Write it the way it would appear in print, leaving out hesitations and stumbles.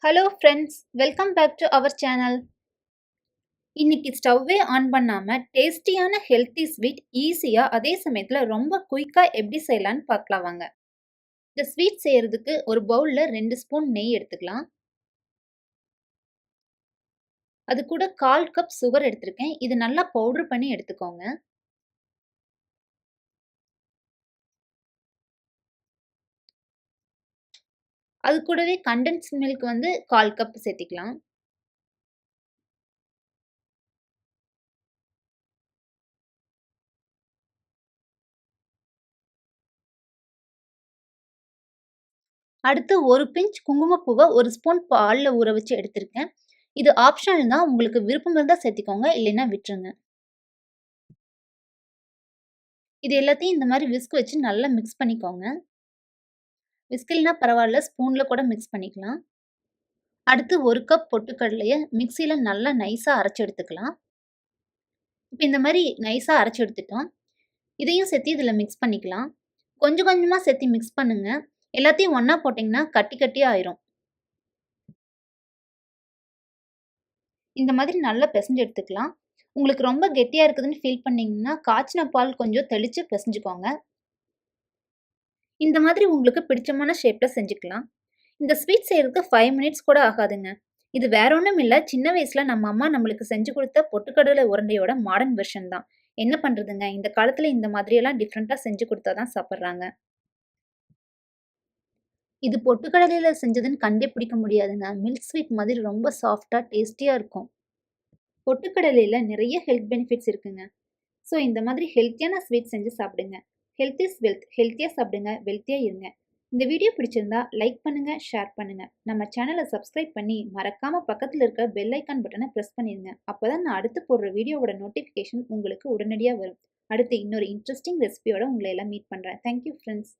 Hello friends, welcome back to our channel. இன்னைக்கு ஸ்டவ்வே on பண்ணாம டேஸ்டியான ஹெல்த்தி ஸ்வீட் ஈஸியா அதே சமயத்துல ரொம்ப குயிக்கா எப்படி செய்யலாம்னு பார்க்கலாம் வாங்க. இந்த ஸ்வீட் செய்யறதுக்கு ஒரு பவுல்ல 2 ஸ்பூன் நெய் எடுத்துக்கலாம். அது கூட 1/4 கப் சுகர் எடுத்திருக்கேன். இது நல்லா பவுடர் பண்ணி எடுத்துக்கோங்க. அது கூடவே கண்டென்ஸ் மில்க் 1/4 கப் சேர்த்திக்கலாம். அடுத்து ஒரு பிஞ்ச் குங்குமப்பூவை ஒரு ஸ்பூன் பால்ல ஊற வச்சு எடுத்திருக்கேன். இது ஆப்ஷனல் தான். உங்களுக்கு விருப்பம் இருந்தா சேர்த்திக்கோங்க, இல்லைன்னா விட்டுருங்க. இது எல்லாத்தையும் இந்த மாதிரி விஸ்க் வச்சு நல்லா மிக்ஸ் பண்ணிக்கோங்க. விஸ்க் இல்லைனா பரவாயில்ல, ஸ்பூன்ல கூட மிக்ஸ் பண்ணிக்கலாம். அடுத்து 1 கப் பொட்டுக்கடலைய மிக்ஸியில நல்லா நைஸா அரைச்சு எடுத்துக்கலாம். இப்போ இந்த மாதிரி நைஸா அரைச்சு எடுத்துட்டோம். இதையும் சேர்த்து இதில் மிக்ஸ் பண்ணிக்கலாம். கொஞ்சம் கொஞ்சமா சேர்த்து மிக்ஸ் பண்ணுங்க. எல்லாத்தையும் ஒண்ணா போட்டிங்கன்னா கட்டி கட்டியா ஆயிரும். இந்த மாதிரி நல்லா பிசைஞ்சு எடுத்துக்கலாம். உங்களுக்கு ரொம்ப கெட்டியா இருக்குதுன்னு ஃபீல் பண்ணீங்கன்னா காய்ச்சின பால் கொஞ்சம் தெளிச்சு பிசைஞ்சுக்கோங்க. இந்த மாதிரி உங்களுக்கு பிடிச்சமான ஷேப்ல செஞ்சுக்கலாம். இந்த ஸ்வீட் செய்யறதுக்கு 5 மினிட்ஸ் கூட ஆகாதுங்க. இது வேற ஒண்ணும் இல்ல. சின்ன வயசுல நம்ம அம்மா நம்மளுக்கு செஞ்சு கொடுத்த பொட்டுக்கடலை உருண்டையோட மாடர்ன் வெர்ஷன் தான். என்ன பண்றதுங்க? இந்த காலத்துல இந்த மாதிரியெல்லாம் டிஃபரெண்ட்டா செஞ்சு கொடுத்தா தான் சாப்பிடுறாங்க. இது பொட்டுக்கடலையில செஞ்சதுன்னு கண்டே பிடிக்க முடியாதுங்க. மில்க் ஸ்வீட் மாதிரி ரொம்ப சாஃப்ட்டா, டேஸ்டியா இருக்கும். பொட்டுக்கடலையில நிறைய ஹெல்த் பெனிஃபிட்ஸ் இருக்குங்க. ஸோ இந்த மாதிரி ஹெல்த்தியான ஸ்வீட் செஞ்சு சாப்பிடுங்க. Health is wealth. ஹெல்த்தியா சாப்பிடுங்க, வெல்த்தியா இருங்க. இந்த வீடியோ பிடிச்சிருந்தா லைக் பண்ணுங்க, ஷேர் பண்ணுங்க. நம்ம சேனலை சப்ஸ்கிரைப் பண்ணி மறக்காம பக்கத்துல இருக்க பெல் ஐக்கான் பட்டனை பிரஸ் பண்ணிருங்க. அப்பதான் நான் அடுத்து போடுற வீடியோவோட நோட்டிஃபிகேஷன் உங்களுக்கு உடனடியாக வரும். அடுத்து இன்னொரு இன்ட்ரெஸ்டிங் ரெசிபியோட உங்களை எல்லாம் மீட் பண்றேன். Thank you friends.